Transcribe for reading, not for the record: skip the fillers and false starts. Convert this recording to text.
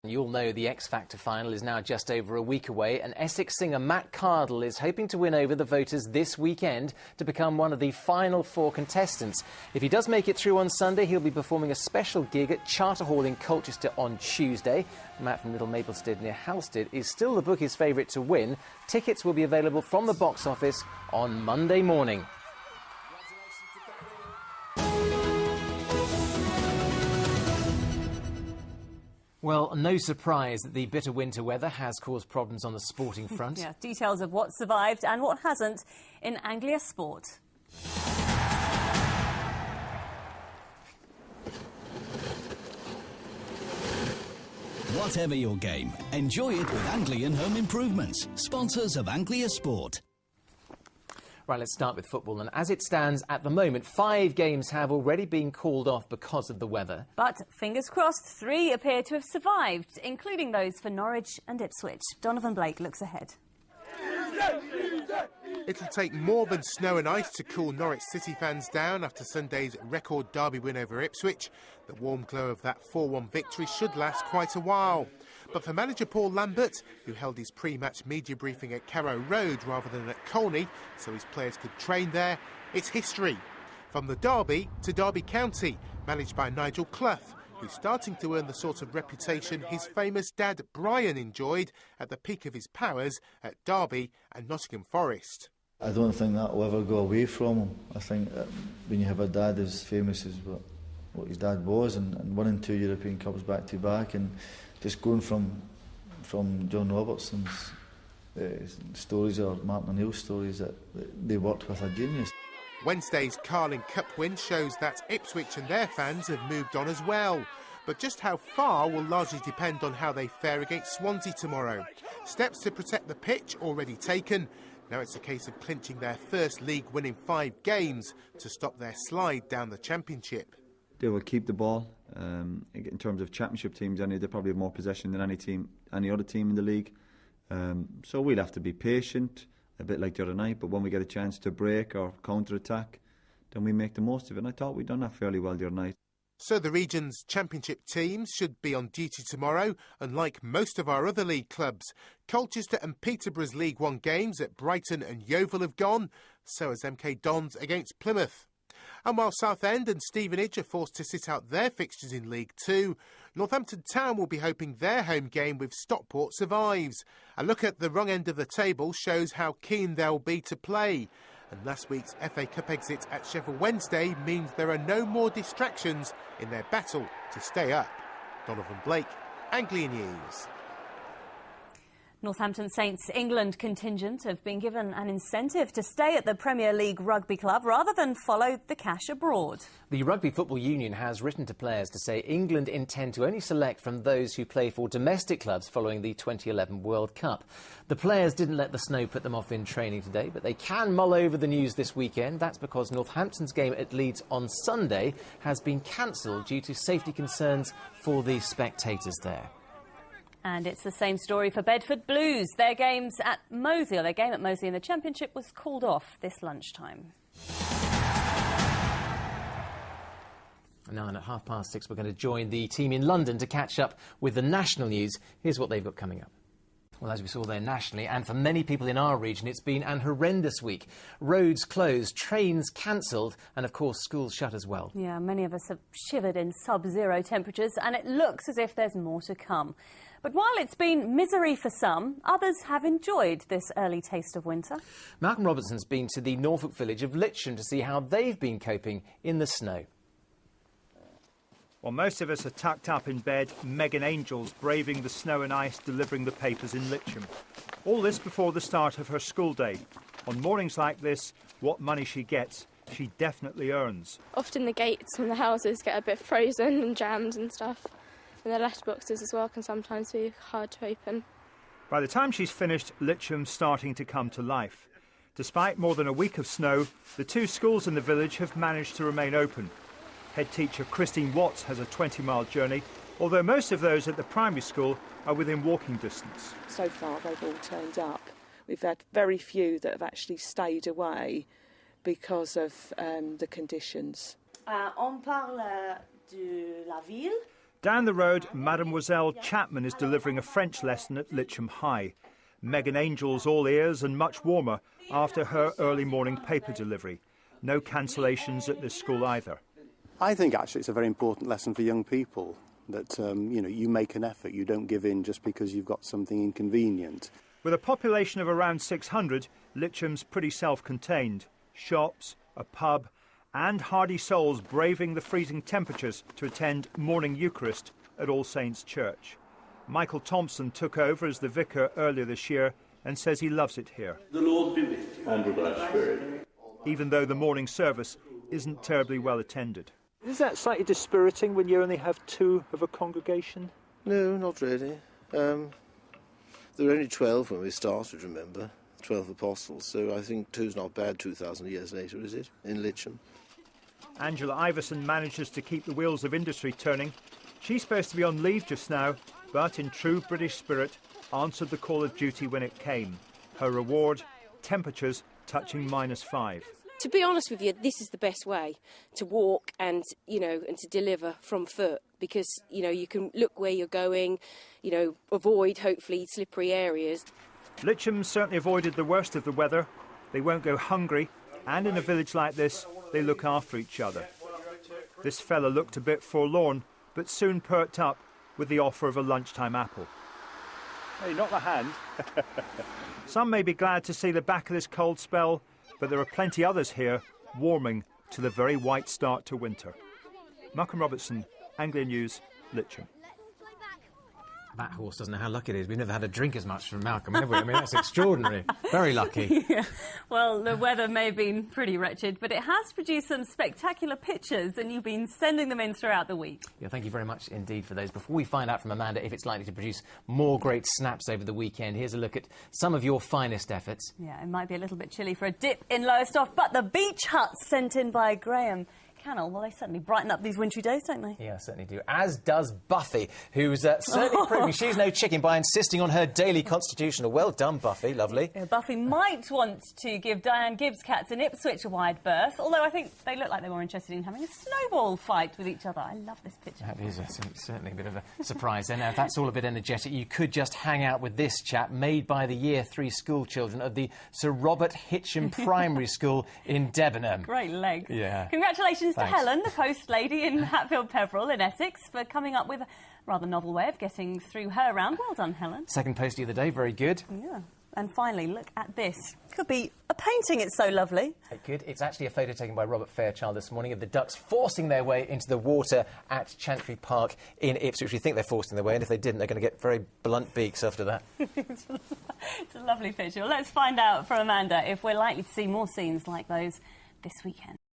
You'll know the X Factor final is now just over a week away, and Essex singer Matt Cardle is hoping to win over the voters this weekend to become one of the final 4 contestants. If he does make it through on Sunday, he'll be performing a special gig at Charter Hall in Colchester on Tuesday. Matt from Little Maplestead near Halstead is still the bookie's favourite to win. Tickets will be available from the box office on Monday morning. Well, no surprise that the bitter winter weather has caused problems on the sporting front. Yeah, details of what survived and what hasn't in Anglia sport. Whatever your game, enjoy it with Anglian Home Improvements, sponsors of Anglia Sport. Right, let's start with football. And as it stands at the moment, 5 games have already been called off because of the weather. But fingers crossed, 3 appear to have survived, including those for Norwich and Ipswich. Donovan Blake looks ahead. It'll take more than snow and ice to cool Norwich City fans down after Sunday's record derby win over Ipswich. The warm glow of that 4-1 victory should last quite a while. But for manager Paul Lambert, who held his pre-match media briefing at Carrow Road rather than at Colney, so his players could train there, it's history. From the derby to Derby County, managed by Nigel Clough, who's starting to earn the sort of reputation his famous dad Brian enjoyed at the peak of his powers at Derby and Nottingham Forest. I don't think that will ever go away from him. I think when you have a dad as famous as what his dad was, and winning 2 European Cups back to back, and just going from John Robertson's stories or Martin O'Neill's stories that they worked with a genius. Wednesday's Carling Cup win shows that Ipswich and their fans have moved on as well. But just how far will largely depend on how they fare against Swansea tomorrow. Steps to protect the pitch already taken. Now it's a case of clinching their first league win in 5 games to stop their slide down the Championship. They will keep the ball. In terms of Championship teams, they probably have more possession than any other team in the league. So we'll have to be patient, a bit like the other night, but when we get a chance to break or counter-attack, then we make the most of it. And I thought we'd done that fairly well the other night. So the region's Championship teams should be on duty tomorrow, unlike most of our other league clubs. Colchester and Peterborough's League One games at Brighton and Yeovil have gone, so has MK Dons against Plymouth. And while Southend and Stevenage are forced to sit out their fixtures in League Two, Northampton Town will be hoping their home game with Stockport survives. A look at the wrong end of the table shows how keen they'll be to play. And last week's FA Cup exit at Sheffield Wednesday means there are no more distractions in their battle to stay up. Donovan Blake, Anglia News. Northampton Saints England contingent have been given an incentive to stay at the Premier League rugby club rather than follow the cash abroad. The Rugby Football Union has written to players to say England intend to only select from those who play for domestic clubs following the 2011 World Cup. The players didn't let the snow put them off in training today, but they can mull over the news this weekend. That's because Northampton's game at Leeds on Sunday has been cancelled due to safety concerns for the spectators there. And it's the same story for Bedford Blues. Their game at Moseley in the Championship was called off this lunchtime. Now, and at 6:30, we're going to join the team in London to catch up with the national news. Here's what they've got coming up. Well, as we saw there nationally, and for many people in our region, it's been an horrendous week. Roads closed, trains cancelled, and of course schools shut as well. Yeah, many of us have shivered in sub-zero temperatures, and it looks as if there's more to come. But while it's been misery for some, others have enjoyed this early taste of winter. Malcolm Robertson's been to the Norfolk village of LItcham to see how they've been coping in the snow. While most of us are tucked up in bed, Megan Angel's braving the snow and ice, delivering the papers in Litcham. All this before the start of her school day. On mornings like this, what money she gets, she definitely earns. Often the gates from the houses get a bit frozen and jammed and stuff. And the letterboxes as well can sometimes be hard to open. By the time she's finished, Litcham's starting to come to life. Despite more than a week of snow, the 2 schools in the village have managed to remain open. Head teacher Christine Watts has a 20-mile journey, although most of those at the primary school are within walking distance. So far they've all turned up. We've had very few that have actually stayed away because of the conditions. On parle de la ville. Down the road, Mademoiselle Chapman is delivering a French lesson at Litcham High. Megan Angel's all ears and much warmer after her early morning paper delivery. No cancellations at this school either. I think actually it's a very important lesson for young people that, you make an effort, you don't give in just because you've got something inconvenient. With a population of around 600, Litcham's pretty self-contained. Shops, a pub and hardy souls braving the freezing temperatures to attend morning Eucharist at All Saints Church. Michael Thompson took over as the vicar earlier this year and says he loves it here. The Lord be with you. And with thy spirit. Even though the morning service isn't terribly well attended. Is that slightly dispiriting when you only have 2 of a congregation? No, not really. There were only 12 when we started, remember? 12 apostles, so I think 2's not bad 2,000 years later, is it, in Litcham? Angela Iverson manages to keep the wheels of industry turning. She's supposed to be on leave just now, but in true British spirit, answered the call of duty when it came. Her reward, temperatures touching -5. To be honest with you, this is the best way to walk and to deliver from foot, because, you can look where you're going, avoid, hopefully, slippery areas. Litcham certainly avoided the worst of the weather. They won't go hungry, and in a village like this, they look after each other. This fella looked a bit forlorn, but soon perked up with the offer of a lunchtime apple. Hey, not the hand. Some may be glad to see the back of this cold spell, but there are plenty others here warming to the very white start to winter. Malcolm Robertson, Anglia News, Litcham. That horse doesn't know how lucky it is. We've never had a drink as much from Malcolm, have we? I mean, that's extraordinary. Very lucky. Yeah. Well, the weather may have been pretty wretched, but it has produced some spectacular pictures, and you've been sending them in throughout the week. Yeah, thank you very much indeed for those. Before we find out from Amanda if it's likely to produce more great snaps over the weekend, here's a look at some of your finest efforts. Yeah, it might be a little bit chilly for a dip in Lowestoft, but the beach huts sent in by Graham Cannell, well, they certainly brighten up these wintry days, don't they? Yeah, certainly do. As does Buffy, who's certainly proving she's no chicken by insisting on her daily constitutional. Well done, Buffy. Lovely. Yeah, Buffy might want to give Diane Gibbs' cats in Ipswich a wide berth, although I think they look like they're more interested in having a snowball fight with each other. I love this picture. That is certainly a bit of a surprise there. Now, if that's all a bit energetic, you could just hang out with this chap, made by the Year 3 school children of the Sir Robert Hitcham Primary School in Debenham. Great legs. Yeah. Congratulations Thanks. to Helen, the post lady in Hatfield Peveril in Essex, for coming up with a rather novel way of getting through her round. Well done, Helen. Second postie of the day, very good. Yeah. And finally, look at this. Could be a painting, it's so lovely. It could. It's actually a photo taken by Robert Fairchild this morning of the ducks forcing their way into the water at Chantry Park in Ipswich. We think they're forcing their way, and if they didn't, they're going to get very blunt beaks after that. It's a lovely picture. Well, let's find out from Amanda if we're likely to see more scenes like those this weekend.